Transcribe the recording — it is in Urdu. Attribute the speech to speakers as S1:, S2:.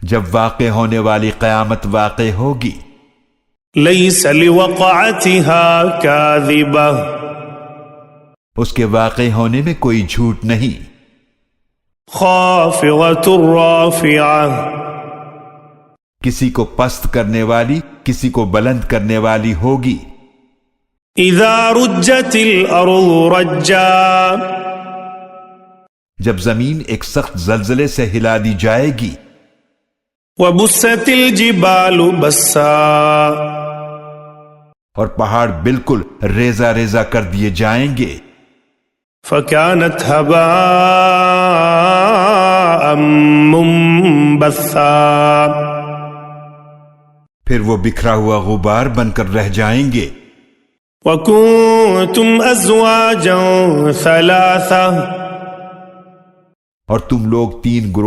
S1: جب واقع ہونے والی قیامت واقع ہوگی،
S2: ليس لوقعتها كاذبة،
S1: اس کے واقع ہونے میں کوئی جھوٹ نہیں،
S2: خافضة رافعة،
S1: کسی کو پست کرنے والی کسی کو بلند کرنے والی ہوگی۔
S2: إذا رجت الأرض رجا،
S1: جب زمین ایک سخت زلزلے سے ہلا دی جائے گی،
S2: وبست الجبال بسا،
S1: اور پہاڑ بالکل ریزہ ریزہ کر دیے جائیں گے،
S2: فكانت هباء منبثا،
S1: پھر وہ بکھرا ہوا غبار بن کر رہ جائیں گے۔
S2: وكنتم أزواجا ثلاثة،
S1: اور تم لوگ 3 گروہ